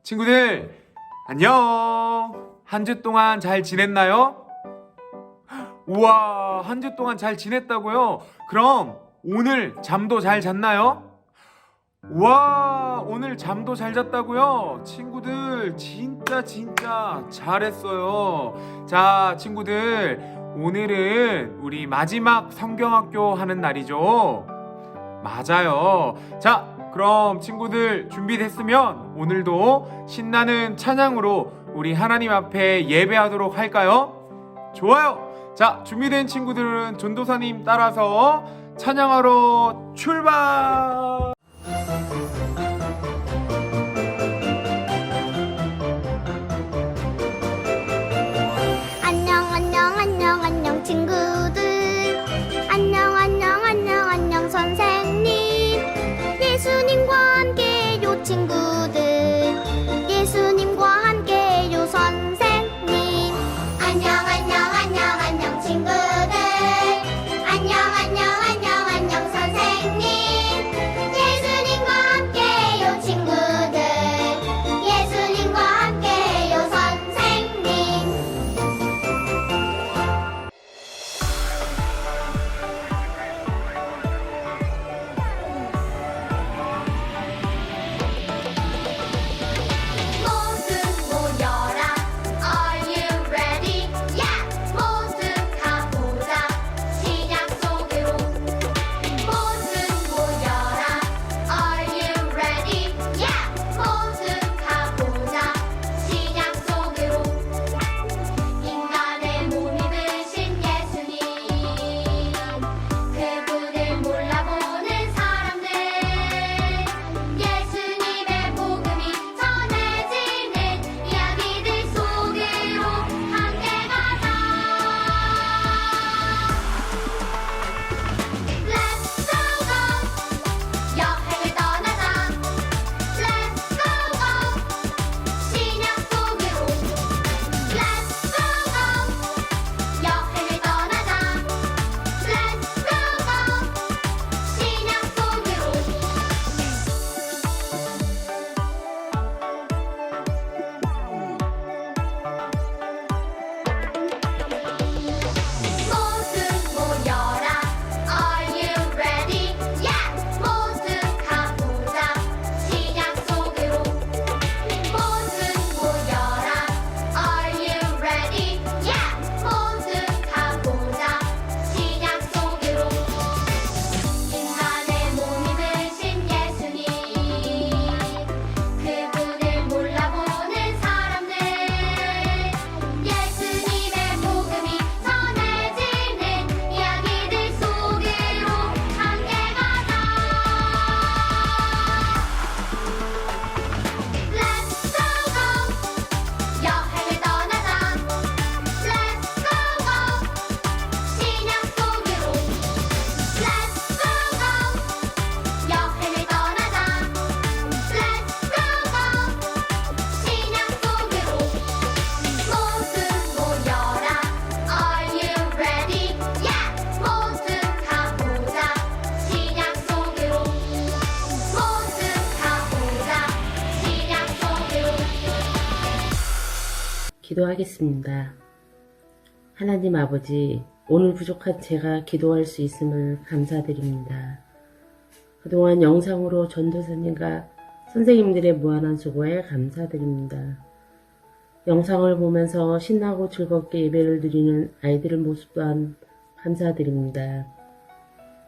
친구들, 안녕. 한 주 동안 잘 지냈나요? 우와, 한 주 동안 잘 지냈다고요? 그럼 오늘 잠도 잘 잤나요? 우와, 오늘 잠도 잘 잤다고요? 친구들, 진짜 잘했어요. 자, 친구들, 오늘은 우리 마지막 성경학교 하는 날이죠? 맞아요. 자, 그럼 친구들 준비됐으면 오늘도 신나는 찬양으로 우리 하나님 앞에 예배하도록 할까요? 좋아요. 자, 준비된 친구들은 전도사님 따라서 찬양하러 출발! 안녕 친구들. 안녕 선생님. 예수님과 함께요 친구들. 예수님과 함께요 선생님. 안녕 친구들. 안녕 선생님. 예수님과 함께요 친구들. 예수님과 함께요 선생님. 모두 모여라. Are you ready? Yeah! 모두 가보자. 시작 속으로. 모두 모여라. Are you ready? Yeah! 모두 가보자. 시작 속으로. 인간의 몸이 되신 예수님. 그분을 몰라보는 사람들. 예수님의 복음이 전해지는 이야기들 속으로 함께 가자. Let's go go. 여행을 떠나자. Let's go go. 신약 속으로. Let's go go. 여행을 떠나자. Let's go go. 신약 속으로. 모두 모여라. Are you ready? Yeah! 모두 가보자. 시작 속으로. 모두 모여라. Are you ready? Yeah! 모두 가보자. 시작 속으로. 인간의 몸이 되신 예수님. 그분을 몰라보는 사람들. 예수님의 복음이 전해지는 이야기들 속으로 함께 가자. Let's go go. 여행을 떠나자. Let's go go. 신약 속으로. Let's go go. 여행을 떠나자. Let's go go. 신약 속으로. 모두 모여라. Are you ready? Yeah! 모두 가보자. 신약 속으로. 모두 가보자. 신약 속으로. 기도하겠습니다. 하나님 아버지, 오늘 부족한 제가 기도할 수 있음을 감사드립니다. 그동안 영상으로 전도사님과 선생님들의 무한한 수고에 감사드립니다. 영상을 보면서 신나고 즐겁게 예배를 드리는 아이들의 모습 또한 감사드립니다.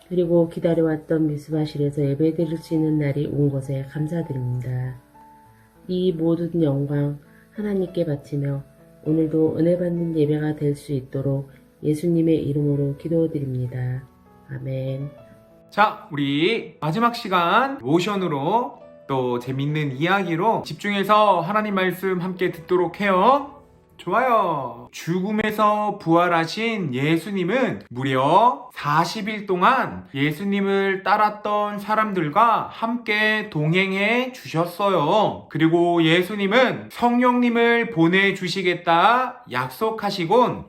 그리고 기다려왔던 미스바실에서 예배 드릴 수 있는 날이 온 것에 감사드립니다. 이 모든 영광 하나님께 바치며 오늘도 은혜 받는 예배가 될 수 있도록 예수님의 이름으로 기도드립니다. 아멘. 자, 우리 마지막 시간 모션으로 또 재밌는 이야기로 집중해서 하나님 말씀 함께 듣도록 해요. 좋아요. 죽음에서 부활하신 예수님은 무려 40일 동안 예수님을 따랐던 사람들과 함께 동행해 주셨어요. 그리고 예수님은 성령님을 보내주시겠다 약속하시곤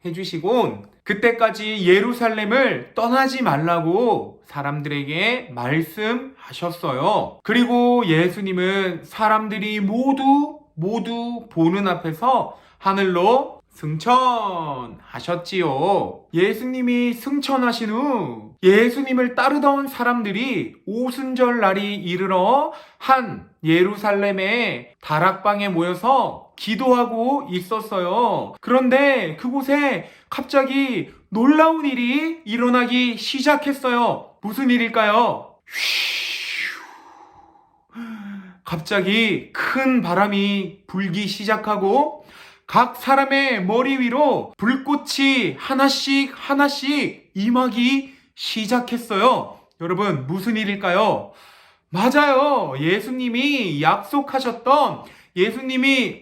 해주시곤 그때까지 예루살렘을 떠나지 말라고 사람들에게 말씀하셨어요. 그리고 예수님은 사람들이 모두 보는 앞에서 하늘로 승천하셨지요. 예수님이 승천하신 후 예수님을 따르던 사람들이 오순절 날이 이르러 한 예루살렘의 다락방에 모여서 기도하고 있었어요. 그런데 그곳에 갑자기 놀라운 일이 일어나기 시작했어요. 무슨 일일까요? 갑자기 큰 바람이 불기 시작하고 각 사람의 머리 위로 불꽃이 하나씩 임하기 시작했어요. 여러분, 무슨 일일까요? 맞아요. 예수님이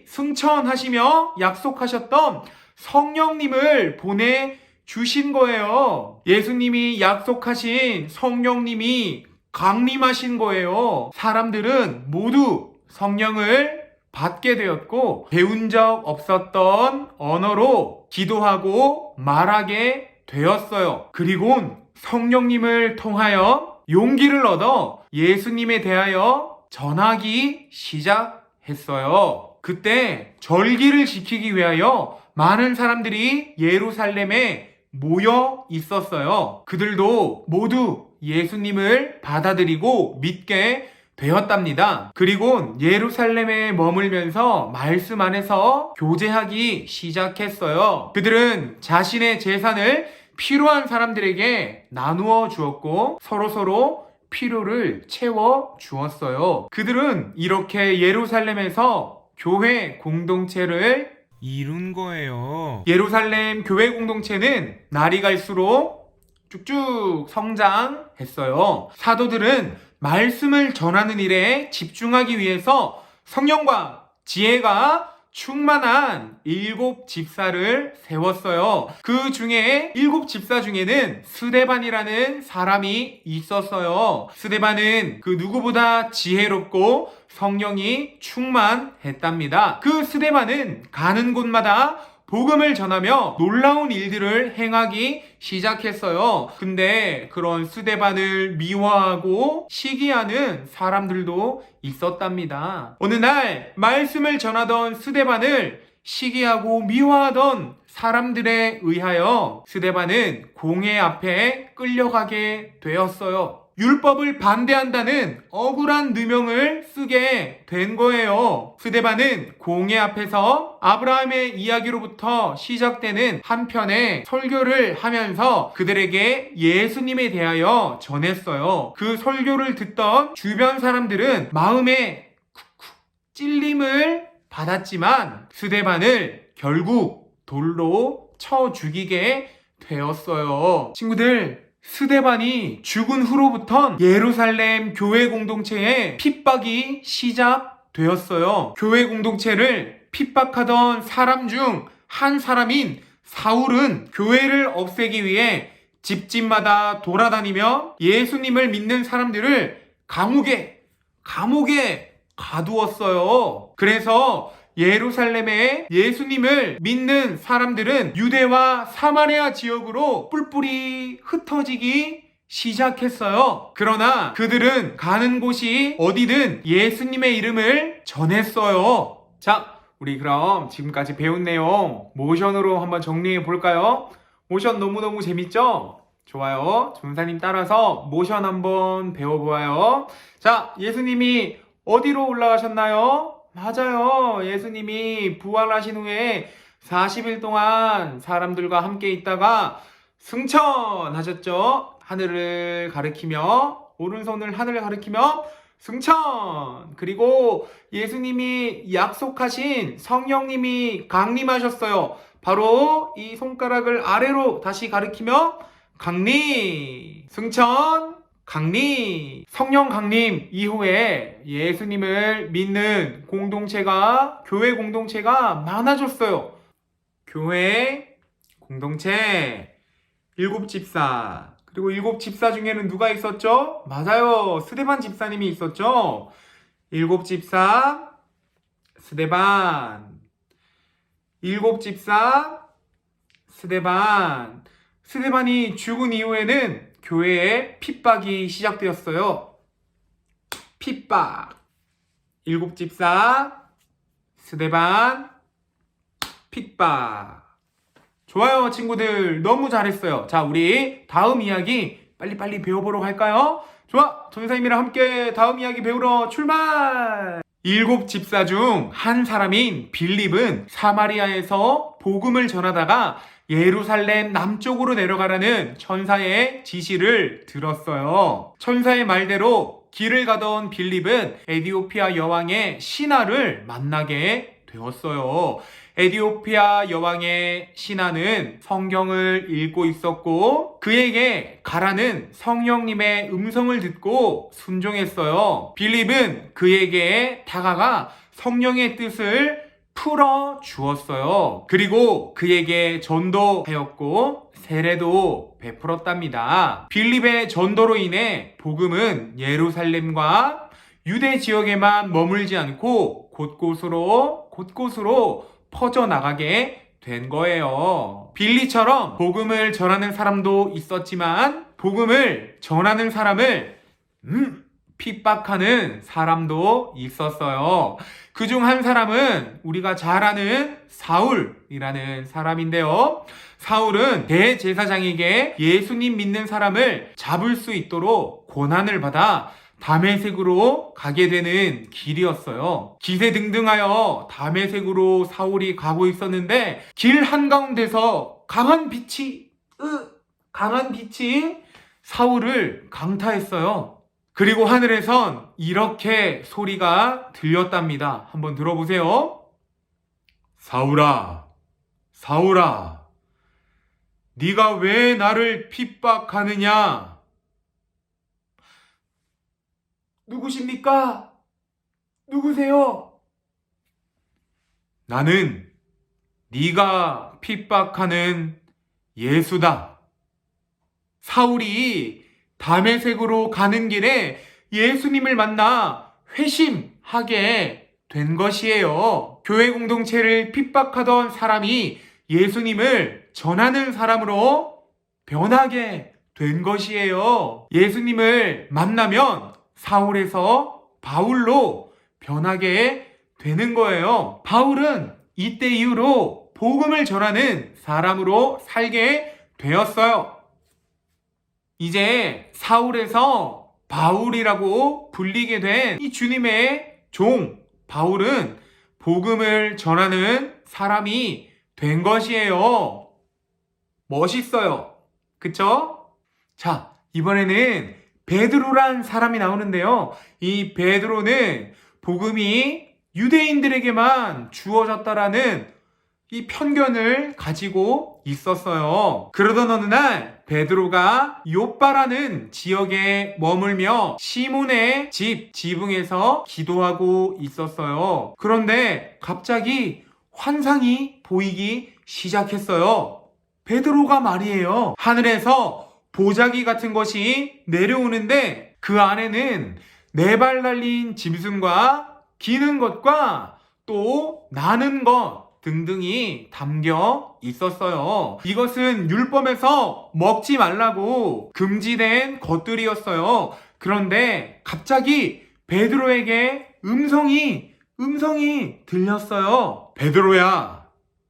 승천하시며 약속하셨던 성령님을 보내주신 거예요. 예수님이 약속하신 성령님이 강림하신 거예요. 사람들은 모두 성령을 받게 되었고 배운 적 없었던 언어로 기도하고 말하게 되었어요. 그리고 성령님을 통하여 용기를 얻어 예수님에 대하여 전하기 시작했어요. 그때 절기를 지키기 위하여 많은 사람들이 예루살렘에 모여 있었어요. 그들도 모두 예수님을 받아들이고 믿게 되었답니다. 그리고 예루살렘에 머물면서 말씀 안에서 교제하기 시작했어요. 그들은 자신의 재산을 필요한 사람들에게 나누어 주었고 서로 필요를 채워 주었어요. 그들은 이렇게 예루살렘에서 교회 공동체를 이룬 거예요. 예루살렘 교회 공동체는 날이 갈수록 쭉쭉 성장했어요. 사도들은 말씀을 전하는 일에 집중하기 위해서 성령과 지혜가 충만한 7 집사를 세웠어요. 그 중에 7 집사 중에는 스데반이라는 사람이 있었어요. 스데반은 그 누구보다 지혜롭고 성령이 충만했답니다. 그 스데반은 가는 곳마다 복음을 전하며 놀라운 일들을 행하기 시작했어요. 근데 그런 스데반을 미워하고 시기하는 사람들도 있었답니다. 어느 날 말씀을 전하던 스데반을 시기하고 미워하던 사람들에 의하여 스데반은 공회 앞에 끌려가게 되었어요. 율법을 반대한다는 억울한 누명을 쓰게 된 거예요. 스데반은 공회 앞에서 아브라함의 이야기로부터 시작되는 한 편의 설교를 하면서 그들에게 예수님에 대하여 전했어요. 그 설교를 듣던 주변 사람들은 마음에 쿡쿡 찔림을 받았지만 스데반을 결국 돌로 쳐 죽이게 되었어요. 친구들, 스데반이 죽은 후로부턴 예루살렘 교회 공동체에 핍박이 시작되었어요. 교회 공동체를 핍박하던 사람 중 한 사람인 사울은 교회를 없애기 위해 집집마다 돌아다니며 예수님을 믿는 사람들을 감옥에 가두었어요. 그래서 예루살렘에 예수님을 믿는 사람들은 유대와 사마리아 지역으로 뿔뿔이 흩어지기 시작했어요. 그러나 그들은 가는 곳이 어디든 예수님의 이름을 전했어요. 자, 우리 그럼 지금까지 배운 내용 모션으로 한번 정리해 볼까요? 모션 너무너무 재밌죠? 좋아요. 전사님 따라서 모션 한번 배워보아요. 자, 예수님이 어디로 올라가셨나요? 맞아요. 예수님이 부활하신 후에 40일 동안 사람들과 함께 있다가 승천하셨죠. 하늘을 가리키며, 오른손을 하늘을 가리키며 승천. 그리고 예수님이 약속하신 성령님이 강림하셨어요. 바로 이 손가락을 아래로 다시 가리키며 강림, 승천, 강림. 성령 강림 이후에 예수님을 믿는 공동체가, 교회 공동체가 많아졌어요. 교회 공동체 7 집사. 그리고 7 집사 중에는 누가 있었죠? 맞아요. 스데반 집사님이 있었죠. 7 집사, 스데반. 7 집사, 스데반이 죽은 이후에는 교회에 핍박이 시작되었어요. 핍박. 일곱 집사, 스데반, 핍박. 좋아요, 친구들. 너무 잘했어요. 자, 우리 다음 이야기 빨리빨리 배워보러 갈까요? 좋아, 전사님이랑 함께 다음 이야기 배우러 출발! 일곱 집사 중 한 사람인 빌립은 사마리아에서 복음을 전하다가 예루살렘 남쪽으로 내려가라는 천사의 지시를 들었어요. 천사의 말대로 길을 가던 빌립은 에디오피아 여왕의 신하를 만나게 되었어요. 에디오피아 여왕의 신하는 성경을 읽고 있었고 그에게 가라는 성령님의 음성을 듣고 순종했어요. 빌립은 그에게 다가가 성령의 뜻을 풀어 주었어요. 그리고 그에게 전도하였고 세례도 베풀었답니다. 빌립의 전도로 인해 복음은 예루살렘과 유대 지역에만 머물지 않고 곳곳으로 퍼져나가게 된 거예요. 빌리처럼 복음을 전하는 사람도 있었지만 복음을 전하는 사람을 핍박하는 사람도 있었어요. 그중 한 사람은 우리가 잘 아는 사울이라는 사람인데요. 사울은 대제사장에게 예수님 믿는 사람을 잡을 수 있도록 고난을 받아 다메섹으로 가게 되는 길이었어요. 기세등등하여 다메섹으로 사울이 가고 있었는데 길 한가운데서 강한 빛이 사울을 강타했어요. 그리고 하늘에선 이렇게 소리가 들렸답니다. 한번 들어보세요. 사울아, 사울아, 네가 왜 나를 핍박하느냐? 누구십니까? 누구세요? 나는 네가 핍박하는 예수다. 사울이 다메섹으로 가는 길에 예수님을 만나 회심하게 된 것이에요. 교회 공동체를 핍박하던 사람이 예수님을 전하는 사람으로 변하게 된 것이에요. 예수님을 만나면 사울에서 바울로 변하게 되는 거예요. 바울은 이때 이후로 복음을 전하는 사람으로 살게 되었어요. 이제 사울에서 바울이라고 불리게 된 이 주님의 종 바울은 복음을 전하는 사람이 된 것이에요. 멋있어요. 그쵸? 자, 이번에는 베드로란 사람이 나오는데요. 이 베드로는 복음이 유대인들에게만 주어졌다라는 이 편견을 가지고 있었어요. 그러던 어느 날 베드로가 욥바라는 지역에 머물며 시몬의 집 지붕에서 기도하고 있었어요. 그런데 갑자기 환상이 보이기 시작했어요. 베드로가 말이에요. 하늘에서 보자기 같은 것이 내려오는데 그 안에는 네 발 달린 짐승과 기는 것과 또 나는 것 등등이 담겨 있었어요. 이것은 율법에서 먹지 말라고 금지된 것들이었어요. 그런데 갑자기 베드로에게 음성이 들렸어요. 베드로야,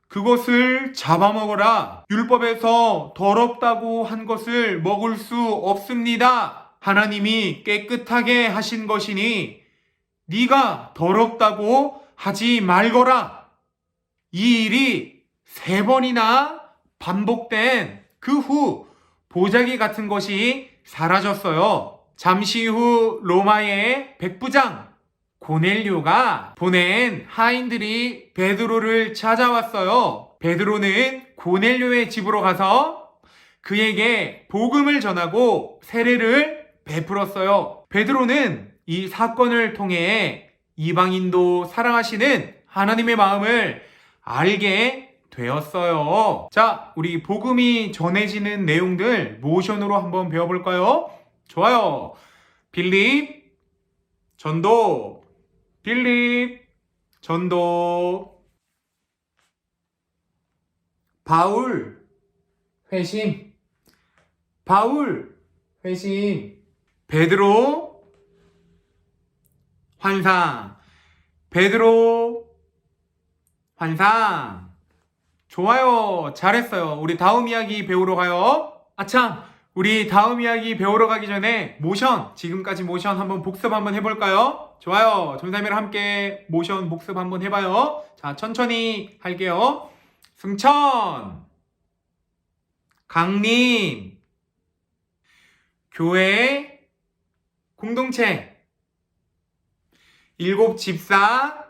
그것을 잡아먹어라. 율법에서 더럽다고 한 것을 먹을 수 없습니다. 하나님이 깨끗하게 하신 것이니 네가 더럽다고 하지 말거라. 이 일이 3번이나 반복된 그 후 보자기 같은 것이 사라졌어요. 잠시 후 로마의 백부장 고넬료가 보낸 하인들이 베드로를 찾아왔어요. 베드로는 고넬료의 집으로 가서 그에게 복음을 전하고 세례를 베풀었어요. 베드로는 이 사건을 통해 이방인도 사랑하시는 하나님의 마음을 알게 되었어요. 자, 우리 복음이 전해지는 내용들 모션으로 한번 배워볼까요? 좋아요. 빌립, 전도, 빌립, 전도. 바울, 회심. 바울 회심. 베드로 환상. 베드로 환상. 좋아요. 잘했어요. 우리 다음 이야기 배우러 가요. 아참, 우리 다음 이야기 배우러 가기 전에 모션, 지금까지 모션 한번 복습 한번 해볼까요? 좋아요. 전사님이랑 함께 모션 복습 한번 해봐요. 자, 천천히 할게요. 승천, 강림, 교회, 공동체, 일곱 집사,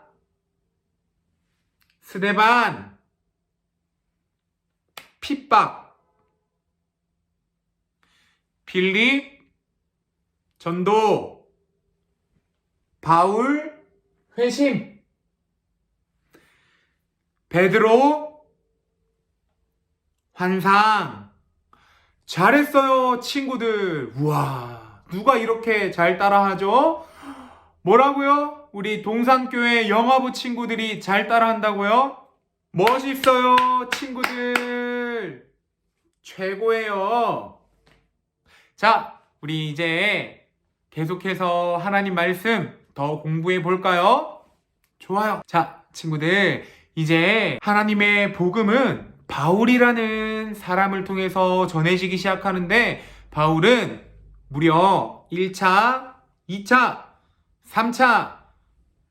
스데반, 핍박, 필립, 전도, 바울, 회심, 베드로, 환상. 잘했어요, 친구들. 우와, 누가 이렇게 잘 따라하죠? 뭐라고요? 우리 동산교회 영화부 친구들이 잘 따라한다고요? 멋있어요, 친구들. 최고예요. 자, 우리 이제 계속해서 하나님 말씀 더 공부해 볼까요? 좋아요. 자, 친구들, 이제 하나님의 복음은 바울이라는 사람을 통해서 전해지기 시작하는데, 바울은 무려 1차, 2차, 3차,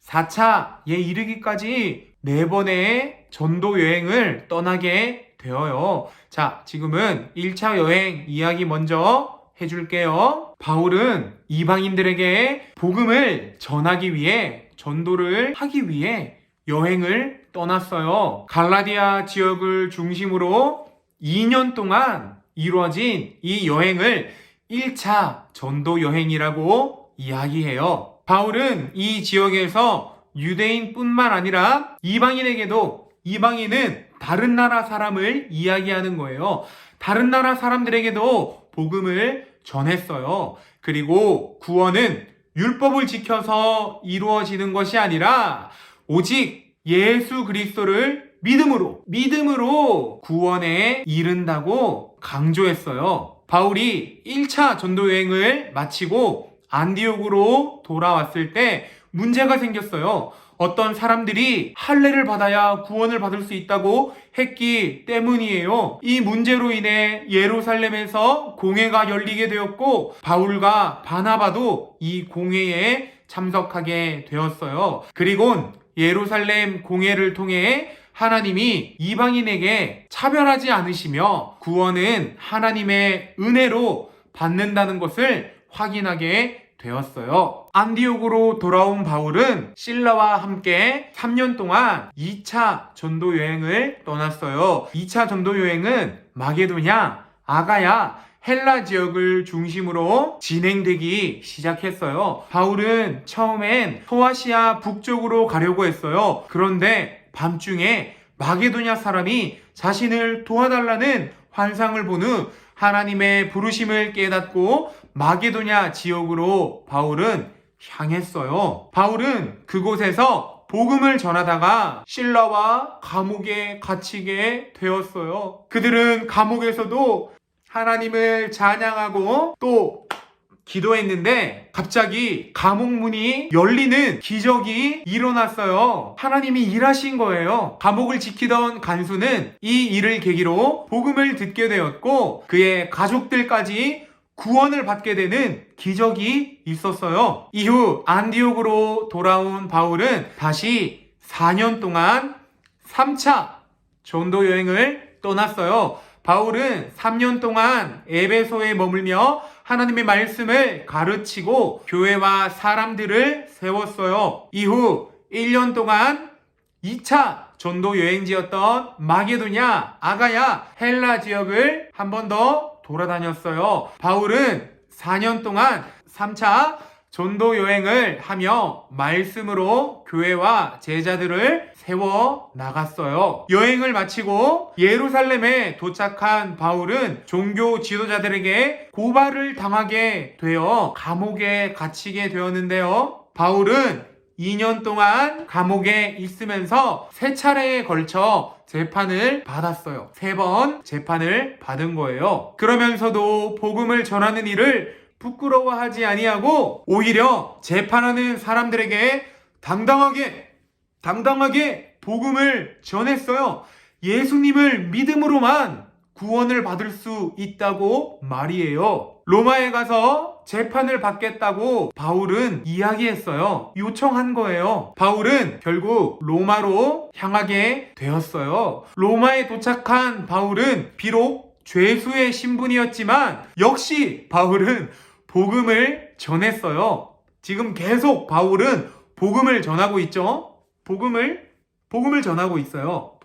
4차에 이르기까지 4번의 전도 여행을 떠나게 되어요. 자, 지금은 1차 여행 이야기 먼저 해줄게요. 바울은 이방인들에게 복음을 전하기 위해, 전도를 하기 위해 여행을 떠났어요. 갈라디아 지역을 중심으로 2년 동안 이루어진 이 여행을 1차 전도 여행이라고 이야기해요. 바울은 이 지역에서 유대인뿐만 아니라 이방인에게도, 이방인은 다른 나라 사람을 이야기하는 거예요. 다른 나라 사람들에게도 복음을 전했어요. 그리고 구원은 율법을 지켜서 이루어지는 것이 아니라 오직 예수 그리스도를 믿음으로 구원에 이른다고 강조했어요. 바울이 1차 전도 여행을 마치고 안디옥으로 돌아왔을 때 문제가 생겼어요. 어떤 사람들이 할례를 받아야 구원을 받을 수 있다고 했기 때문이에요. 이 문제로 인해 예루살렘에서 공회가 열리게 되었고, 바울과 바나바도 이 공회에 참석하게 되었어요. 그리고 예루살렘 공회를 통해 하나님이 이방인에게 차별하지 않으시며 구원은 하나님의 은혜로 받는다는 것을 확인하게 되었어요. 안디옥으로 돌아온 바울은 실라와 함께 3년 동안 2차 전도 여행을 떠났어요. 2차 전도 여행은 마게도냐, 아가야, 헬라 지역을 중심으로 진행되기 시작했어요. 바울은 처음엔 소아시아 북쪽으로 가려고 했어요. 그런데 밤중에 마게도냐 사람이 자신을 도와달라는 환상을 본 후 하나님의 부르심을 깨닫고 마게도냐 지역으로 바울은 향했어요. 바울은 그곳에서 복음을 전하다가 실라와 감옥에 갇히게 되었어요. 그들은 감옥에서도 하나님을 찬양하고 또 기도했는데 갑자기 감옥 문이 열리는 기적이 일어났어요. 하나님이 일하신 거예요. 감옥을 지키던 간수는 이 일을 계기로 복음을 듣게 되었고 그의 가족들까지 구원을 받게 되는 기적이 있었어요. 이후 안디옥으로 돌아온 바울은 다시 4년 동안 3차 전도 여행을 떠났어요. 바울은 3년 동안 에베소에 머물며 하나님의 말씀을 가르치고 교회와 사람들을 세웠어요. 이후 1년 동안 2차 전도 여행지였던 마게도냐, 아가야, 헬라 지역을 한 번 더 돌아다녔어요. 바울은 4년 동안 3차 전도 여행을 하며 말씀으로 교회와 제자들을 세워 나갔어요. 여행을 마치고 예루살렘에 도착한 바울은 종교 지도자들에게 고발을 당하게 되어 감옥에 갇히게 되었는데요. 바울은 2년 동안 감옥에 있으면서 3차례에 걸쳐 재판을 받았어요. 3번 재판을 받은 거예요. 그러면서도 복음을 전하는 일을 부끄러워하지 아니하고 오히려 재판하는 사람들에게 당당하게 복음을 전했어요. 예수님을 믿음으로만 구원을 받을 수 있다고 말이에요. 로마에 가서 재판을 받겠다고 바울은 이야기했어요. 요청한 거예요. 바울은 결국 로마로 향하게 되었어요. 로마에 도착한 바울은 비록 죄수의 신분이었지만 역시 바울은 복음을 전했어요. 지금 계속 바울은 복음을 전하고 있죠. 복음을 전하고 있어요.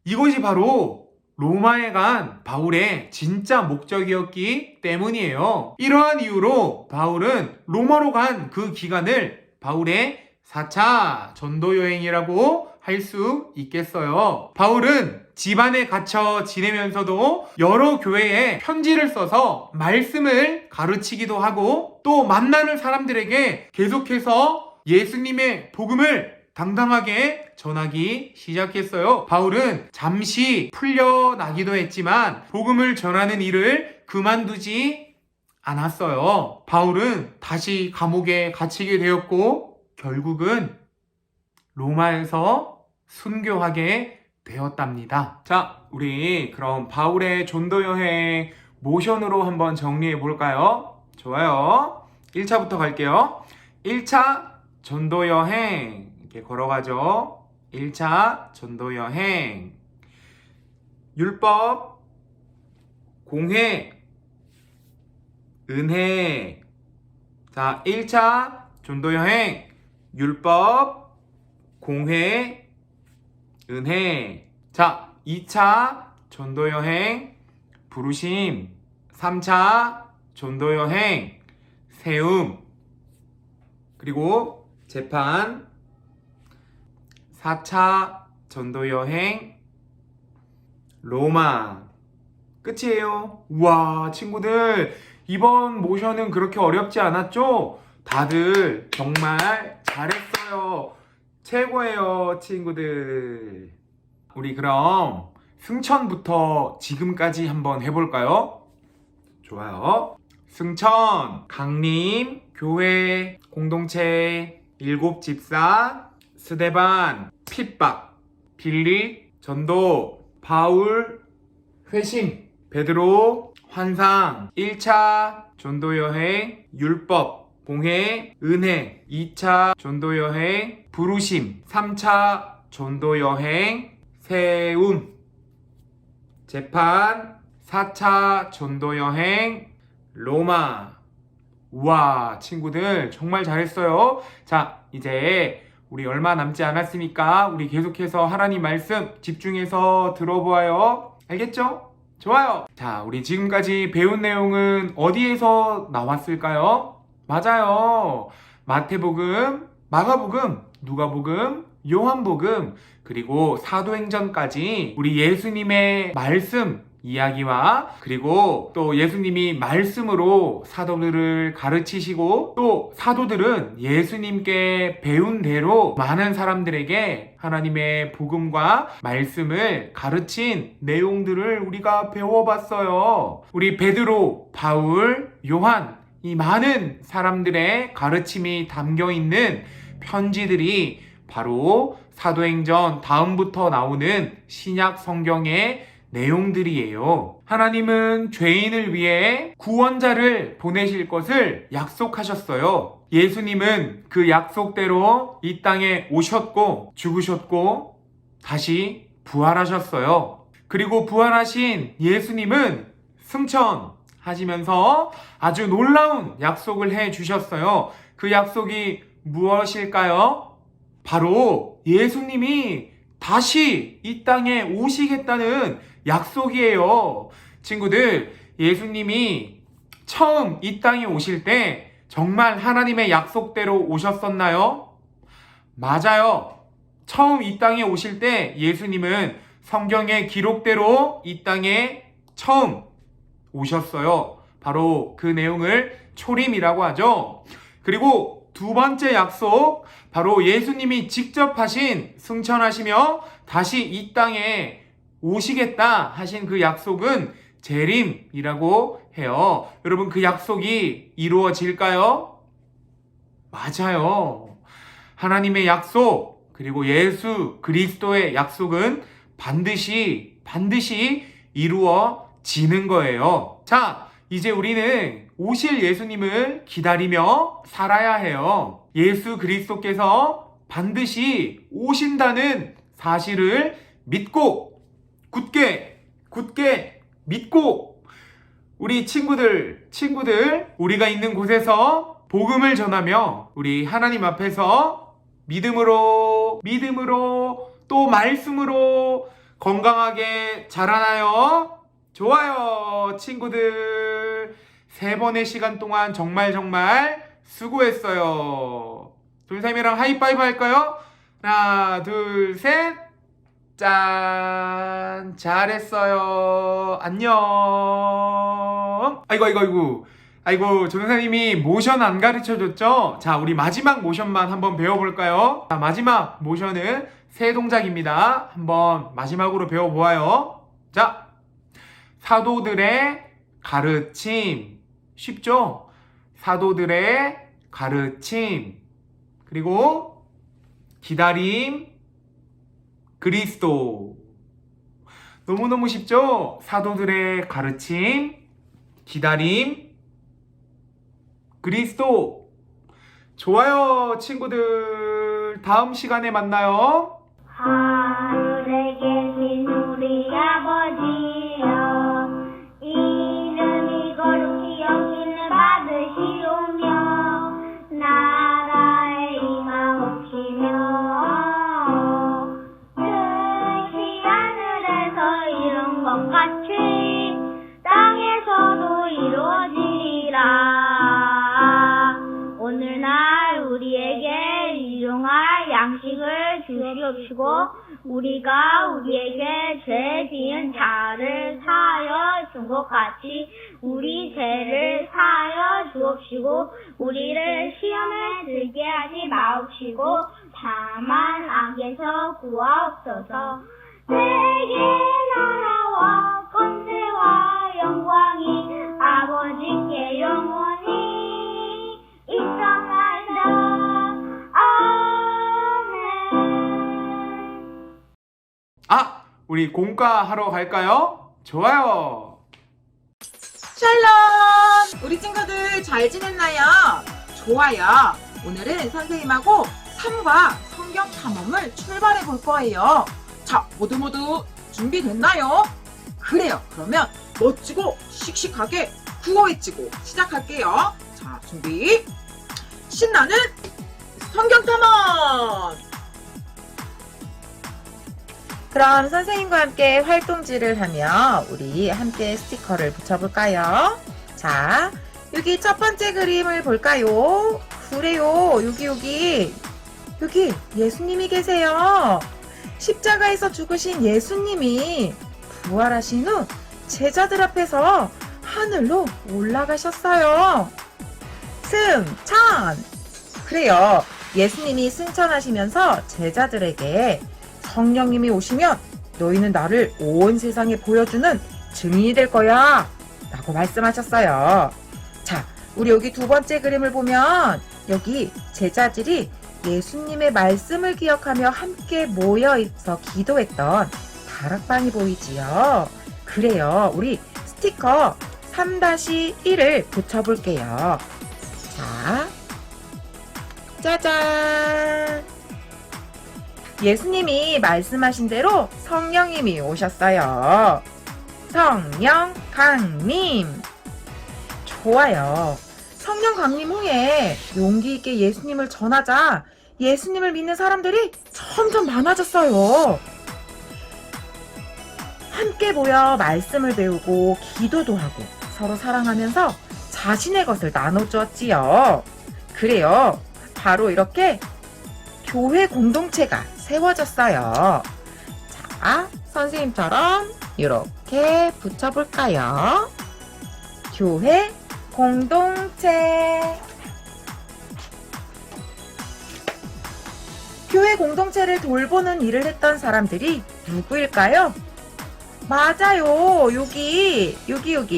이것이 바로 로마에 간 바울의 진짜 목적이었기 때문이에요. 이러한 이유로 바울은 로마로 간 그 기간을 바울의 4차 전도 여행이라고 할 수 있겠어요. 바울은 집안에 갇혀 지내면서도 여러 교회에 편지를 써서 말씀을 가르치기도 하고 또 만나는 사람들에게 계속해서 예수님의 복음을 당당하게 전하기 시작했어요. 바울은 잠시 풀려나기도 했지만 복음을 전하는 일을 그만두지 않았어요. 바울은 다시 감옥에 갇히게 되었고 결국은 로마에서 순교하게 되었답니다. 자, 우리 그럼 바울의 전도 여행 모션으로 한번 정리해 볼까요? 좋아요. 1차부터 갈게요. 1차 전도 여행 이렇게 걸어가죠. 1차 전도 여행 율법, 공회, 은혜. 자, 1차 전도 여행 율법, 공회, 은혜. 자, 2차 전도 여행 부르심. 3차 전도 여행 세움. 그리고 재판. 4차 전도 여행 로마. 끝이에요. 우와, 친구들 이번 모션은 그렇게 어렵지 않았죠? 다들 정말 잘했어요. 최고예요, 친구들. 우리 그럼 승천부터 지금까지 한번 해볼까요? 좋아요. 승천, 강림, 교회, 공동체, 7집사, 스데반, 핍박, 빌립, 전도, 바울, 회심, 베드로, 환상. 1차 전도여행 율법, 공회, 은혜. 2차 전도여행 부르심. 3차 전도여행 세움, 재판. 4차 전도여행 로마. 우와, 친구들 정말 잘했어요. 자, 이제 우리 얼마 남지 않았으니까 우리 계속해서 하나님 말씀 집중해서 들어보아요. 알겠죠? 좋아요. 자, 우리 지금까지 배운 내용은 어디에서 나왔을까요? 맞아요. 마태복음, 마가복음, 누가복음, 요한복음, 그리고 사도행전까지 우리 예수님의 말씀 이야기와 그리고 또 예수님이 말씀으로 사도들을 가르치시고 또 사도들은 예수님께 배운 대로 많은 사람들에게 하나님의 복음과 말씀을 가르친 내용들을 우리가 배워봤어요. 우리 베드로, 바울, 요한 이 많은 사람들의 가르침이 담겨있는 편지들이 바로 사도행전 다음부터 나오는 신약 성경의 내용들이에요. 하나님은 죄인을 위해 구원자를 보내실 것을 약속하셨어요. 예수님은 그 약속대로 이 땅에 오셨고 죽으셨고 다시 부활하셨어요. 그리고 부활하신 예수님은 승천하시면서 아주 놀라운 약속을 해 주셨어요. 그 약속이 무엇일까요? 바로 예수님이 다시 이 땅에 오시겠다는 약속이에요. 친구들, 예수님이 처음 이 땅에 오실 때 정말 하나님의 약속대로 오셨었나요? 맞아요. 처음 이 땅에 오실 때 예수님은 성경의 기록대로 이 땅에 처음 오셨어요. 바로 그 내용을 초림이라고 하죠. 그리고 두 번째 약속, 바로 예수님이 직접 하신 승천하시며 다시 이 땅에 오시겠다 하신 그 약속은 재림이라고 해요. 여러분, 그 약속이 이루어질까요? 맞아요. 하나님의 약속, 그리고 예수 그리스도의 약속은 반드시 이루어지는 거예요. 자, 이제 우리는 오실 예수님을 기다리며 살아야 해요. 예수 그리스도께서 반드시 오신다는 사실을 믿고, 굳게 믿고, 우리 친구들, 우리가 있는 곳에서 복음을 전하며 우리 하나님 앞에서 믿음으로 또 말씀으로 건강하게 자라나요. 좋아요. 친구들, 3번의 시간 동안 정말 수고했어요. 돌쌤이랑 하이파이브 할까요? 하나, 둘, 셋. 짠. 잘했어요. 안녕. 아이고, 전사님이 모션 안 가르쳐줬죠? 자, 우리 마지막 모션만 한번 배워볼까요? 자, 마지막 모션은 세 동작입니다. 한번 마지막으로 배워보아요. 자, 사도들의 가르침. 쉽죠? 사도들의 가르침. 그리고 기다림, 그리스도. 너무너무 쉽죠? 사도들의 가르침, 기다림, 그리스도. 좋아요, 친구들. 다음 시간에 만나요. 하늘에 계신 우리 아버지여, 이름이 거룩히 여김을 받으시오며 나라에 임하옵시며 뜻이 하늘에서 이룬 것 같이 땅에서도 이루어지리라. 오늘날 우리에게 일용할 양식을 주시옵시고 우리가 우리에게 죄 지은 자를 사하여 준 것 같이 우리 죄를 사하여 주옵시고 우리를 시험에 들게 하지 마옵시고 다만 악에서 구하옵소서. 내게 나라와 권세와 영광이 아버지께 영원히 있사옵나이다. 아멘. 우리 공과 하러 갈까요? 좋아요. 샬롬! 우리 친구들 잘 지냈나요? 좋아요. 오늘은 선생님하고 삶과 성경 탐험을 출발해 볼 거예요. 자, 모두 준비됐나요? 그래요. 그러면 멋지고 씩씩하게 구호 외치고 시작할게요. 자, 준비. 신나는 성경 탐험! 그럼 선생님과 함께 활동지를 하며 우리 함께 스티커를 붙여볼까요? 자, 여기 첫 번째 그림을 볼까요? 그래요. 여기 예수님이 계세요. 십자가에서 죽으신 예수님이 부활하신 후 제자들 앞에서 하늘로 올라가셨어요. 승천! 그래요. 예수님이 승천하시면서 제자들에게 성령님이 오시면 너희는 나를 온 세상에 보여주는 증인이 될 거야 라고 말씀하셨어요. 자, 우리 여기 두 번째 그림을 보면 여기 제자들이 예수님의 말씀을 기억하며 함께 모여서 기도했던 다락방이 보이지요. 그래요. 우리 스티커 3-1을 붙여볼게요. 자, 짜잔! 예수님이 말씀하신 대로 성령님이 오셨어요. 성령 강림. 좋아요. 성령 강림 후에 용기 있게 예수님을 전하자 예수님을 믿는 사람들이 점점 많아졌어요. 함께 모여 말씀을 배우고 기도도 하고 서로 사랑하면서 자신의 것을 나눠주었지요. 그래요. 바로 이렇게 교회 공동체가 세워졌어요. 자, 선생님처럼 이렇게 붙여볼까요? 교회 공동체. 교회 공동체를 돌보는 일을 했던 사람들이 누구일까요? 맞아요. 여기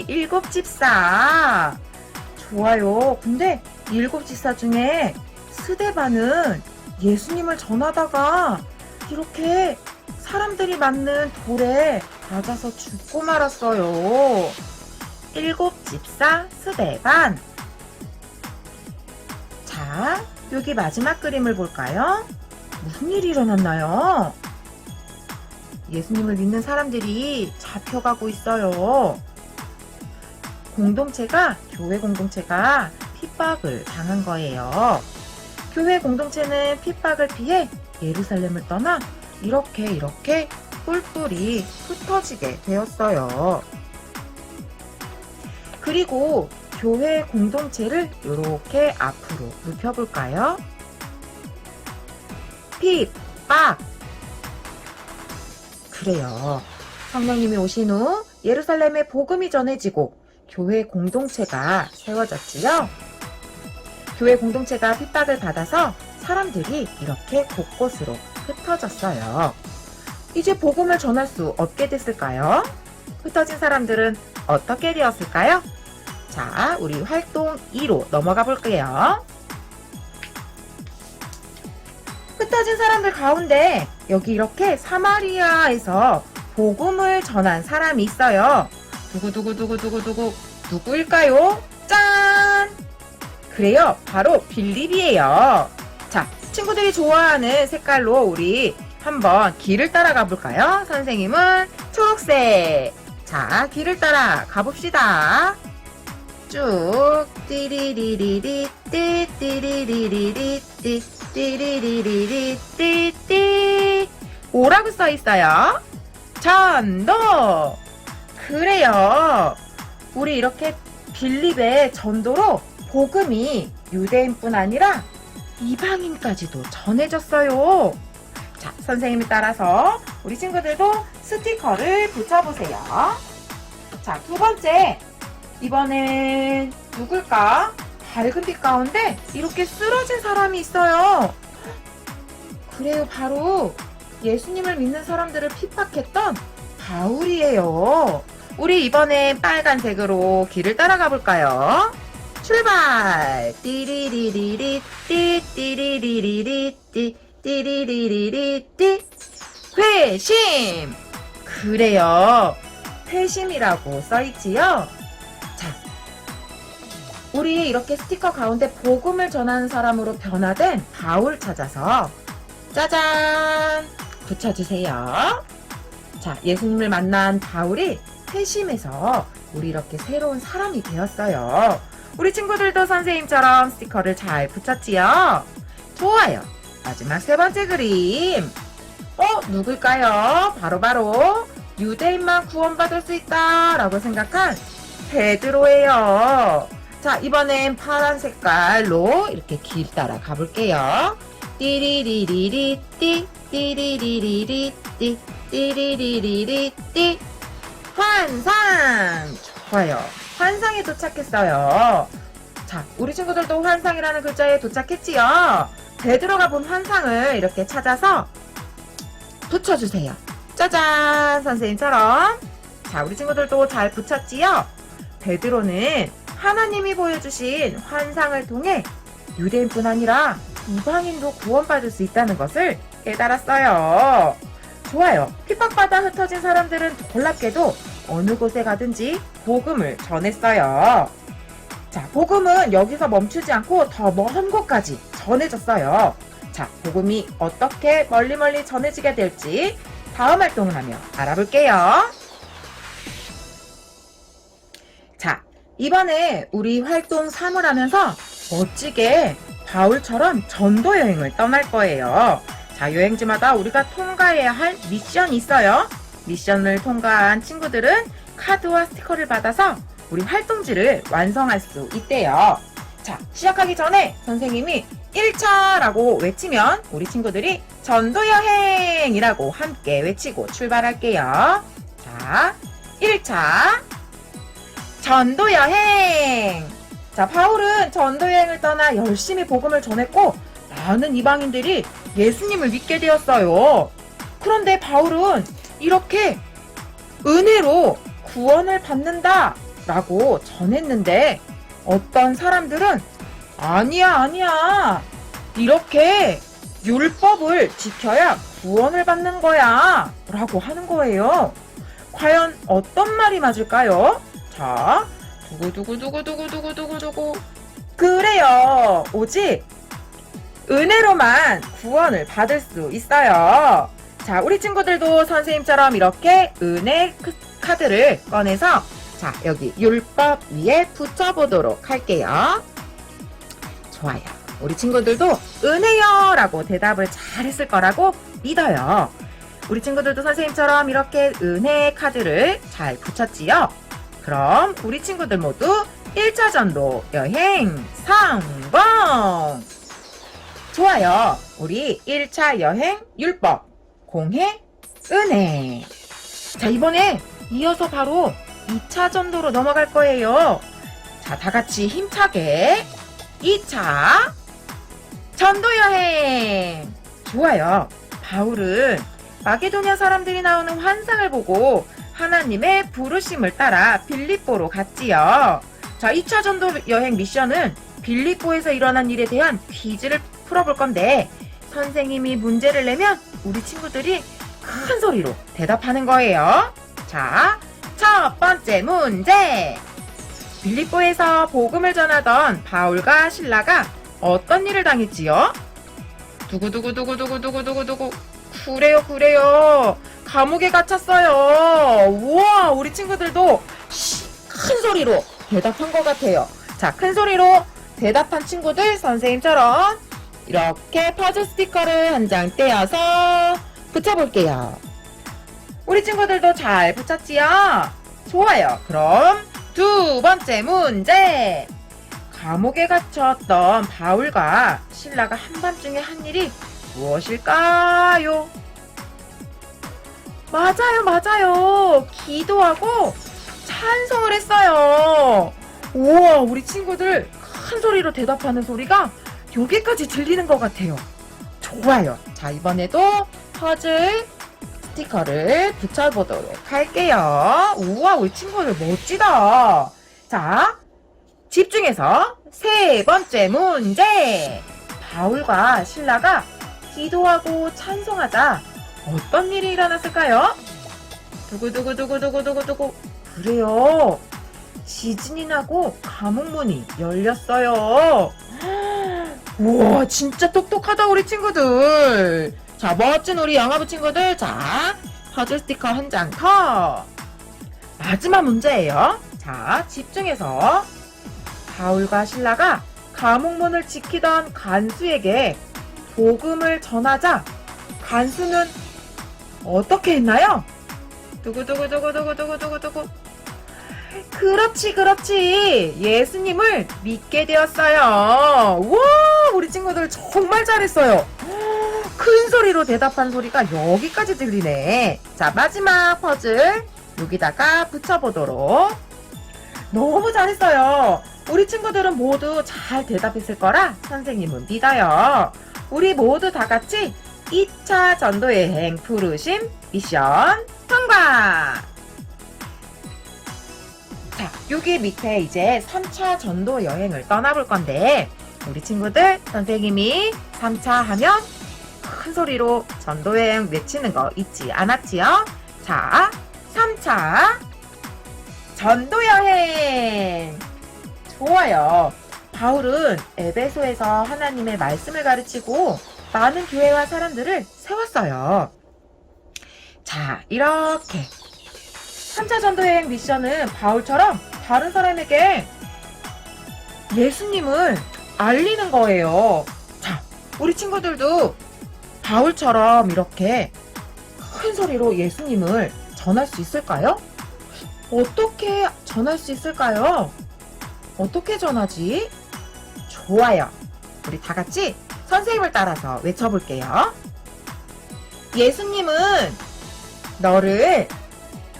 일곱 집사. 좋아요. 근데 일곱 집사 중에 스데반은 예수님을 전하다가 이렇게 사람들이 맞는 돌에 맞아서 죽고 말았어요. 일곱 집사 스데반. 자, 여기 마지막 그림을 볼까요? 무슨 일이 일어났나요? 예수님을 믿는 사람들이 잡혀가고 있어요. 교회 공동체가 핍박을 당한 거예요. 교회 공동체는 핍박을 피해 예루살렘을 떠나 이렇게 뿔뿔이 흩어지게 되었어요. 그리고 교회 공동체를 이렇게 앞으로 눕혀볼까요? 핍박. 그래요. 성령님이 오신 후 예루살렘에 복음이 전해지고 교회 공동체가 세워졌지요. 교회 공동체가 핍박을 받아서 사람들이 이렇게 곳곳으로 흩어졌어요. 이제 복음을 전할 수 없게 됐을까요? 흩어진 사람들은 어떻게 되었을까요? 자, 우리 활동 2로 넘어가 볼게요. 흩어진 사람들 가운데 여기 이렇게 사마리아에서 복음을 전한 사람이 있어요. 누구일까요? 짠! 그래요, 바로 빌립이에요. 자, 친구들이 좋아하는 색깔로 우리 한번 길을 따라가 볼까요? 선생님은 초록색. 자, 길을 따라 가봅시다. 쭉 띠리리리리 띠띠리리리리 띠띠리리리리 띠띠. 뭐라고 써 있어요? 전도. 그래요. 우리 이렇게 빌립의 전도로 복음이 유대인뿐 아니라 이방인까지도 전해졌어요. 자, 선생님이 따라서 우리 친구들도 스티커를 붙여보세요. 자, 두 번째. 이번엔 누굴까? 밝은 빛 가운데 이렇게 쓰러진 사람이 있어요. 그래요, 바로 예수님을 믿는 사람들을 핍박했던 바울이에요. 우리 이번엔 빨간색으로 길을 따라가 볼까요? 출발! 띠리리리리 띠띠리리리리 띠띠리리리리 띠. 회심! 그래요, 회심이라고 써있지요? 자, 우리 이렇게 스티커 가운데 복음을 전하는 사람으로 변화된 바울 찾아서 짜잔! 붙여주세요. 자, 예수님을 만난 바울이 회심해서 우리 이렇게 새로운 사람이 되었어요. 우리 친구들도 선생님처럼 스티커를 잘 붙였지요? 좋아요. 마지막 세 번째 그림. 누굴까요? 바로 유대인만 구원받을 수 있다 라고 생각한 베드로예요. 자, 이번엔 파란 색깔로 이렇게 길 따라 가볼게요. 띠리리리리 띠 띠리리리리 띠 띠리리리리 띠. 환상! 좋아요. 환상에 도착했어요. 자, 우리 친구들도 환상이라는 글자에 도착했지요? 베드로가 본 환상을 이렇게 찾아서 붙여주세요. 짜잔! 선생님처럼. 자, 우리 친구들도 잘 붙였지요? 베드로는 하나님이 보여주신 환상을 통해 유대인뿐 아니라 이방인도 구원받을 수 있다는 것을 깨달았어요. 좋아요. 핍박받아 흩어진 사람들은 놀랍게도 어느 곳에 가든지 복음을 전했어요. 자, 복음은 여기서 멈추지 않고 더 먼 곳까지 전해졌어요. 자, 복음이 어떻게 멀리 전해지게 될지 다음 활동을 하며 알아볼게요. 자, 이번에 우리 활동 3을 하면서 멋지게 바울처럼 전도 여행을 떠날 거예요. 자, 여행지마다 우리가 통과해야 할 미션이 있어요. 미션을 통과한 친구들은 카드와 스티커를 받아서 우리 활동지를 완성할 수 있대요. 자, 시작하기 전에 선생님이 1차라고 외치면 우리 친구들이 전도여행이라고 함께 외치고 출발할게요. 자, 1차 전도여행. 자, 바울은 전도 여행을 떠나 열심히 복음을 전했고 많은 이방인들이 예수님을 믿게 되었어요. 그런데 바울은 이렇게 은혜로 구원을 받는다 라고 전했는데 어떤 사람들은 아니야. 이렇게 율법을 지켜야 구원을 받는 거야 라고 하는 거예요. 과연 어떤 말이 맞을까요? 자, 두구두구두구두구두구두구. 그래요. 오직 은혜로만 구원을 받을 수 있어요. 자, 우리 친구들도 선생님처럼 이렇게 은혜 카드를 꺼내서 자, 여기 율법 위에 붙여보도록 할게요. 좋아요. 우리 친구들도 은혜요 라고 대답을 잘했을 거라고 믿어요. 우리 친구들도 선생님처럼 이렇게 은혜 카드를 잘 붙였지요? 그럼 우리 친구들 모두 1차 전도 여행 성공! 좋아요. 우리 1차 여행 율법 공회 은혜. 자, 이번에 이어서 바로 2차 전도로 넘어갈 거예요. 자, 다 같이 힘차게 2차 전도 여행. 좋아요. 바울은 마게도냐 사람들이 나오는 환상을 보고 하나님의 부르심을 따라 빌립보로 갔지요. 자, 2차 전도 여행 미션은 빌립보에서 일어난 일에 대한 퀴즈를 풀어볼 건데 선생님이 문제를 내면 우리 친구들이 큰 소리로 대답하는 거예요. 자, 첫 번째 문제. 빌립보에서 복음을 전하던 바울과 실라가 어떤 일을 당했지요? 두구두구두구두구두구두구. 그래요. 감옥에 갇혔어요. 우와, 우리 친구들도 큰 소리로 대답한 것 같아요. 자, 큰 소리로 대답한 친구들 선생님처럼 이렇게 퍼즐 스티커를 한 장 떼어서 붙여볼게요. 우리 친구들도 잘 붙였지요? 좋아요. 그럼 두 번째 문제. 감옥에 갇혔던 바울과 실라가 한밤중에 한 일이 무엇일까요? 맞아요. 기도하고 찬송을 했어요. 우와, 우리 친구들 큰 소리로 대답하는 소리가 여기까지 들리는 것 같아요. 좋아요. 자, 이번에도 퍼즐 스티커를 붙여보도록 할게요. 우와, 우리 친구들 멋지다. 자, 집중해서 세 번째 문제. 바울과 실라가 기도하고 찬송하자 어떤 일이 일어났을까요? 두구두구두구두구두구두구. 그래요. 지진이 나고 감옥문이 열렸어요. 우와, 진짜 똑똑하다 우리 친구들. 자, 멋진 우리 영어부 친구들. 자, 퍼즐 스티커 한 장 더. 마지막 문제예요. 자, 집중해서. 바울과 실라가 감옥문을 지키던 간수에게 복음을 전하자 간수는 어떻게 했나요? 두구두구두구두구두구두구. 그렇지. 예수님을 믿게 되었어요. 우와, 우리 친구들 정말 잘했어요. 큰 소리로 대답한 소리가 여기까지 들리네. 자, 마지막 퍼즐 여기다가 붙여보도록. 너무 잘했어요. 우리 친구들은 모두 잘 대답했을 거라 선생님은 믿어요. 우리 모두 다 같이 2차 전도여행 부르심 미션 통과! 자, 여기 밑에 이제 3차 전도 여행을 떠나볼 건데 우리 친구들 선생님이 3차 하면 큰 소리로 전도 여행 외치는 거 잊지 않았지요? 자, 3차 전도 여행. 좋아요. 바울은 에베소에서 하나님의 말씀을 가르치고 많은 교회와 사람들을 세웠어요. 자, 이렇게 3차 전도여행 미션은 바울처럼 다른 사람에게 예수님을 알리는 거예요. 자, 우리 친구들도 바울처럼 이렇게 큰 소리로 예수님을 전할 수 있을까요? 어떻게 전할 수 있을까요? 어떻게 전하지? 좋아요. 우리 다 같이 선생님을 따라서 외쳐볼게요. 예수님은 너를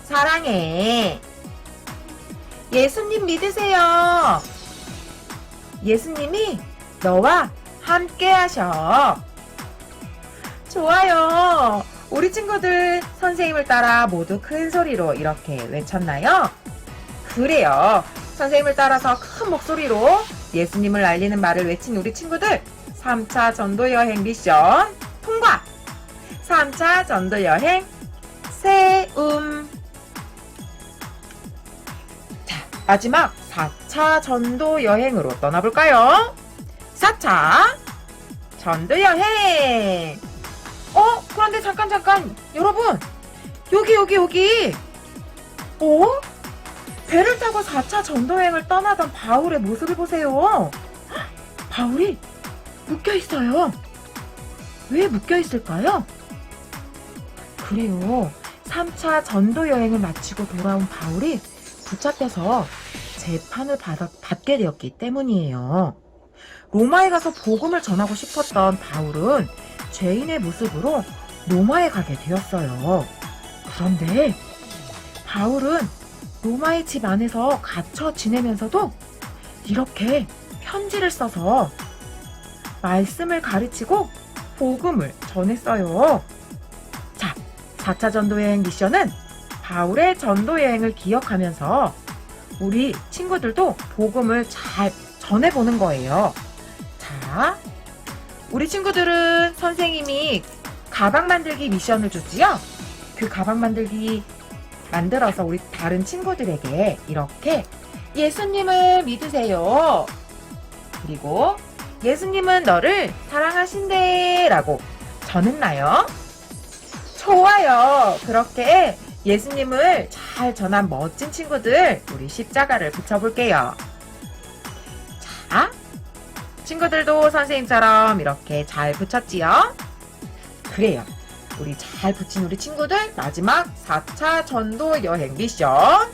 사랑해. 예수님 믿으세요. 예수님이 너와 함께 하셔. 좋아요. 우리 친구들 선생님을 따라 모두 큰 소리로 이렇게 외쳤나요? 그래요. 선생님을 따라서 큰 목소리로 예수님을 알리는 말을 외친 우리 친구들 3차 전도여행 미션 통과! 3차 전도여행 세움. 자, 마지막 4차 전도여행으로 떠나볼까요? 4차 전도여행. 그런데 잠깐. 여러분, 여기. 배를 타고 4차 전도여행을 떠나던 바울의 모습을 보세요. 바울이 묶여있어요. 왜 묶여있을까요? 그래요. 3차 전도여행을 마치고 돌아온 바울이 붙잡혀서 재판을 받게 되었기 때문이에요. 로마에 가서 복음을 전하고 싶었던 바울은 죄인의 모습으로 로마에 가게 되었어요. 그런데 바울은 로마의 집 안에서 갇혀 지내면서도 이렇게 편지를 써서 말씀을 가르치고 복음을 전했어요. 자, 4차 전도여행 미션은 바울의 전도여행을 기억하면서 우리 친구들도 복음을 잘 전해보는 거예요. 자, 우리 친구들은 선생님이 가방 만들기 미션을 줬지요? 그 가방 만들기 만들어서 우리 다른 친구들에게 이렇게 예수님을 믿으세요. 그리고 예수님은 너를 사랑하신대 라고 전했나요? 좋아요. 그렇게 예수님을 잘 전한 멋진 친구들, 우리 십자가를 붙여볼게요. 자, 친구들도 선생님처럼 이렇게 잘 붙였지요? 그래요. 우리 잘 붙인 우리 친구들, 마지막 4차 전도 여행 미션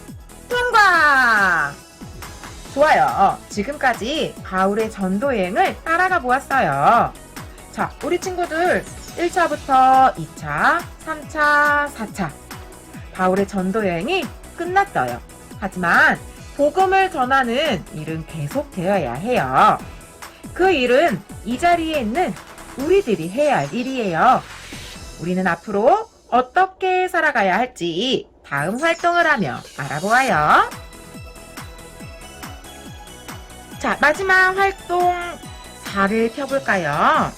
통과! 좋아요. 지금까지 바울의 전도 여행을 따라가 보았어요. 자, 우리 친구들 1차부터 2차, 3차, 4차 바울의 전도 여행이 끝났어요. 하지만 복음을 전하는 일은 계속되어야 해요. 그 일은 이 자리에 있는 우리들이 해야 할 일이에요. 우리는 앞으로 어떻게 살아가야 할지 다음 활동을 하며 알아보아요. 자, 마지막 활동 4를 펴볼까요?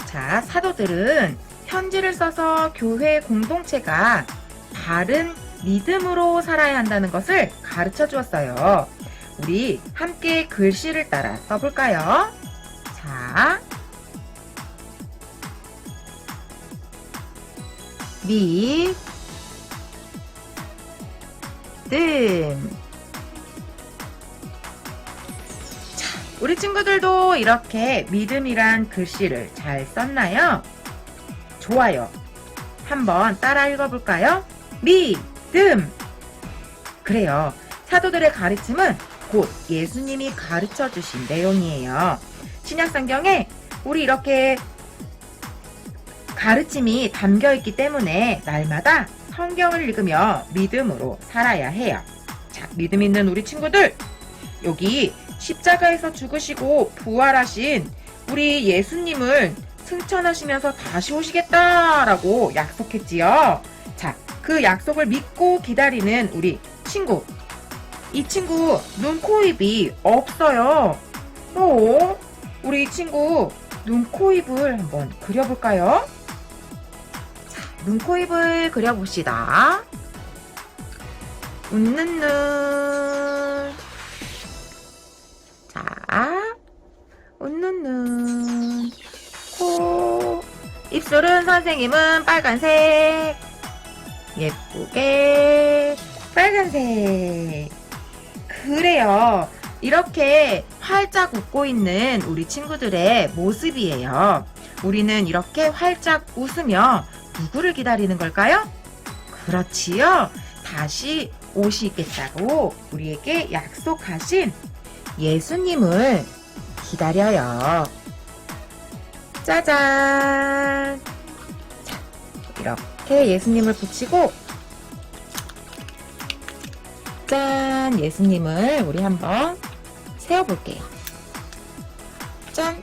자, 사도들은 편지를 써서 교회 공동체가 바른 믿음으로 살아야 한다는 것을 가르쳐 주었어요. 우리 함께 글씨를 따라 써볼까요? 자, 믿음. 자, 우리 친구들도 이렇게 믿음이란 글씨를 잘 썼나요? 좋아요. 한번 따라 읽어볼까요? 믿음. 그래요. 사도들의 가르침은 곧 예수님이 가르쳐 주신 내용이에요. 신약성경에 우리 이렇게 가르침이 담겨있기 때문에 날마다 성경을 읽으며 믿음으로 살아야 해요. 자, 믿음 있는 우리 친구들, 여기 십자가에서 죽으시고 부활하신 우리 예수님을 승천하시면서 다시 오시겠다라고 약속했지요. 자, 그 약속을 믿고 기다리는 우리 친구. 이 친구 눈, 코, 입이 없어요. 우리 친구 눈, 코, 입을 한번 그려볼까요? 자, 눈, 코, 입을 그려봅시다. 웃는 눈. 자, 웃는 눈. 코. 입술은 선생님은 빨간색. 예쁘게 빨간색. 그래요. 이렇게 활짝 웃고 있는 우리 친구들의 모습이에요. 우리는 이렇게 활짝 웃으며 누구를 기다리는 걸까요? 그렇지요. 다시 오시겠다고 우리에게 약속하신 예수님을 기다려요. 짜잔. 자, 이렇게 예수님을 붙이고 짠! 예수님을 우리 한번 세워볼게요. 짠!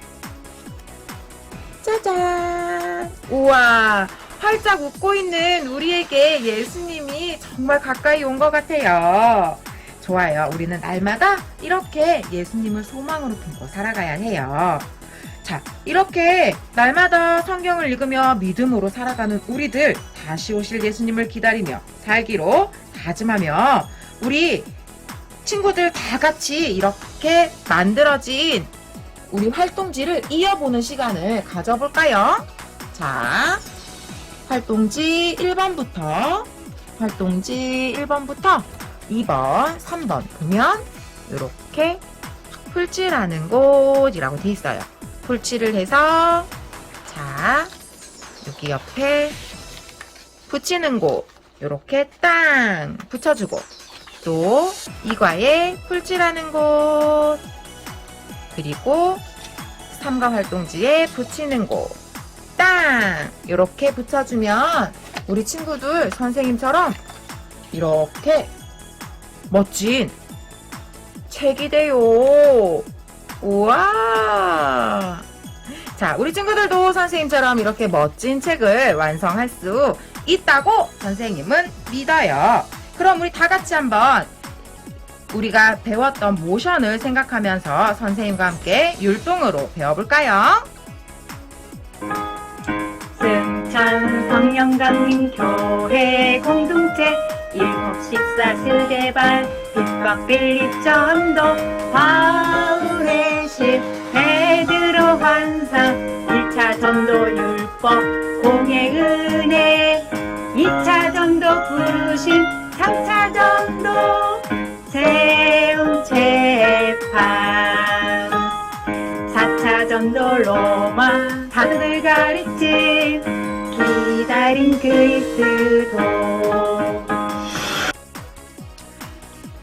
짜잔! 우와! 활짝 웃고 있는 우리에게 예수님이 정말 가까이 온 것 같아요. 좋아요. 우리는 날마다 이렇게 예수님을 소망으로 품고 살아가야 해요. 자, 이렇게 날마다 성경을 읽으며 믿음으로 살아가는 우리들, 다시 오실 예수님을 기다리며 살기로 다짐하며 우리 친구들 다 같이 이렇게 만들어진 우리 활동지를 이어보는 시간을 가져볼까요? 자, 활동지 1번부터 2번, 3번 보면 이렇게 풀칠하는 곳이라고 돼 있어요. 풀칠을 해서 자, 여기 옆에 붙이는 곳 이렇게 땅 붙여주고 또 이과에 풀칠하는 곳 그리고 삼가 활동지에 붙이는 곳 땅 이렇게 붙여주면 우리 친구들 선생님처럼 이렇게 멋진 책이 돼요. 우와! 자, 우리 친구들도 선생님처럼 이렇게 멋진 책을 완성할 수 있다고 선생님은 믿어요. 그럼 우리 다 같이 한번 우리가 배웠던 모션을 생각하면서 선생님과 함께 율동으로 배워볼까요? 승천 성령강림 교회 공동체 일곱 식사 세대발 핍박 빌립 전도 바울의 시 베드로 환상 1차 전도 율법 공의 은혜 2차 전도 부르심 3차 전도 세움 재판 4차 전도 로마 다들 가르침 기다린 그리스도.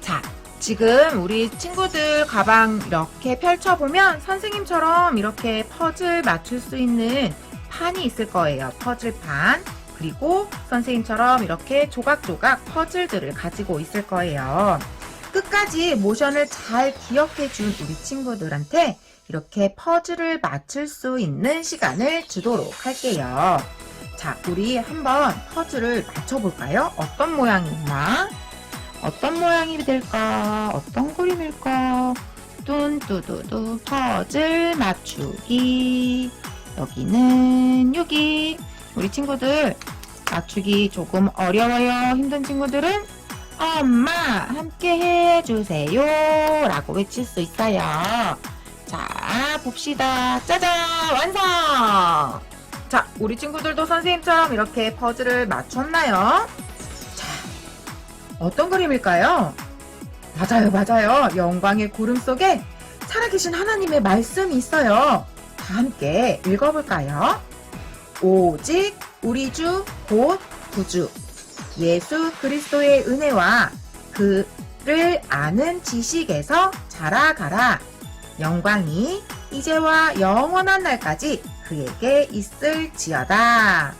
자, 지금 우리 친구들 가방 이렇게 펼쳐보면 선생님처럼 이렇게 퍼즐 맞출 수 있는 판이 있을 거예요. 퍼즐판. 그리고 선생님처럼 이렇게 조각조각 퍼즐들을 가지고 있을 거예요. 끝까지 모션을 잘 기억해준 우리 친구들한테 이렇게 퍼즐을 맞출 수 있는 시간을 주도록 할게요. 자, 우리 한번 퍼즐을 맞춰볼까요? 어떤 모양이 있나? 어떤 모양이 될까? 어떤 그림일까? 뚠뚜두두 퍼즐 맞추기. 여기는 여기. 우리 친구들 맞추기 조금 어려워요. 힘든 친구들은 엄마 함께 해주세요 라고 외칠 수 있어요. 자, 봅시다. 짜잔! 완성! 자, 우리 친구들도 선생님처럼 이렇게 퍼즐을 맞췄나요? 자, 어떤 그림일까요? 맞아요. 영광의 구름 속에 살아계신 하나님의 말씀이 있어요. 다 함께 읽어볼까요? 오직 우리 주 곧 구주 예수 그리스도의 은혜와 그를 아는 지식에서 자라가라. 영광이 이제와 영원한 날까지 그에게 있을지어다.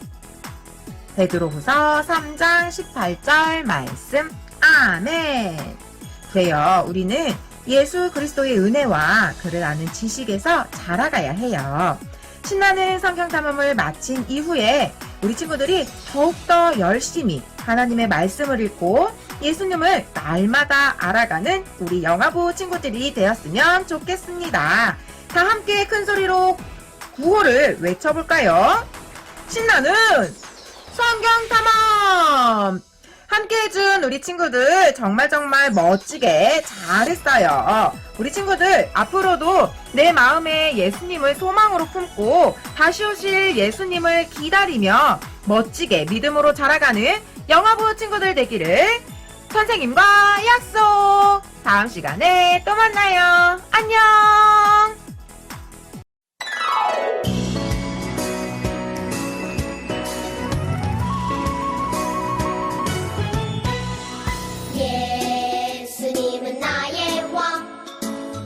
베드로후서 3장 18절 말씀. 아멘. 그래요. 우리는 예수 그리스도의 은혜와 그를 아는 지식에서 자라가야 해요. 신나는 성경 탐험을 마친 이후에 우리 친구들이 더욱더 열심히 하나님의 말씀을 읽고 예수님을 날마다 알아가는 우리 영화부 친구들이 되었으면 좋겠습니다. 다 함께 큰 소리로 구호를 외쳐볼까요? 신나는 성경 탐험! 함께 해준 우리 친구들 정말 멋지게 잘했어요. 우리 친구들 앞으로도 내 마음에 예수님을 소망으로 품고 다시 오실 예수님을 기다리며 멋지게 믿음으로 자라가는 영화부 친구들 되기를 선생님과 약속! 다음 시간에 또 만나요. 안녕! 예수님은 나의 왕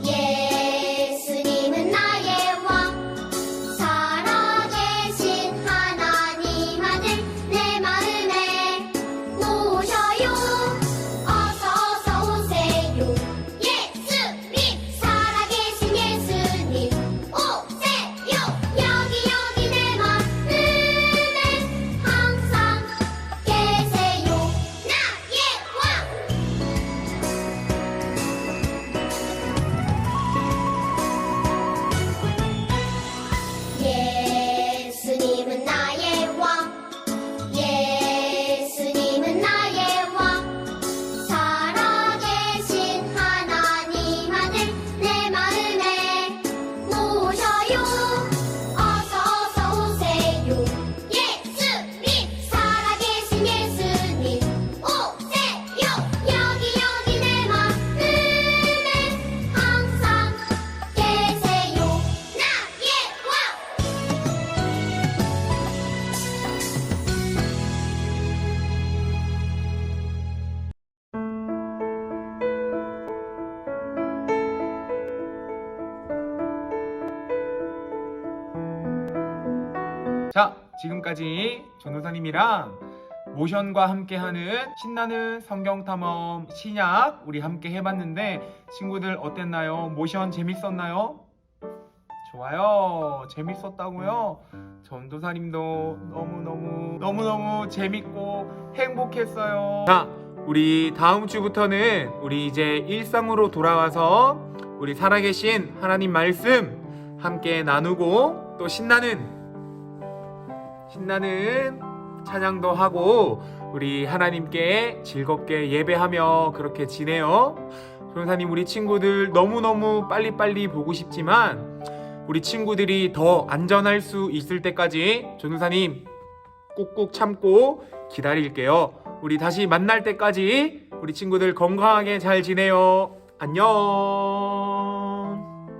예수님은 나의 왕 살아계신 하나님 아들 내 마음에 모셔요 어서 오세요 예수님 살아계신 자, 지금까지 전도사님이랑 모션과 함께하는 신나는 성경탐험 신약 우리 함께 해봤는데 친구들 어땠나요? 모션 재밌었나요? 좋아요. 재밌었다고요? 전도사님도 너무너무 재밌고 행복했어요. 자, 우리 다음 주부터는 우리 이제 일상으로 돌아와서 우리 살아계신 하나님 말씀 함께 나누고 또 신나는 찬양도 하고 우리 하나님께 즐겁게 예배하며 그렇게 지내요. 전도사님 우리 친구들 너무너무 빨리빨리 보고 싶지만 우리 친구들이 더 안전할 수 있을 때까지 전도사님 꾹꾹 참고 기다릴게요. 우리 다시 만날 때까지 우리 친구들 건강하게 잘 지내요. 안녕.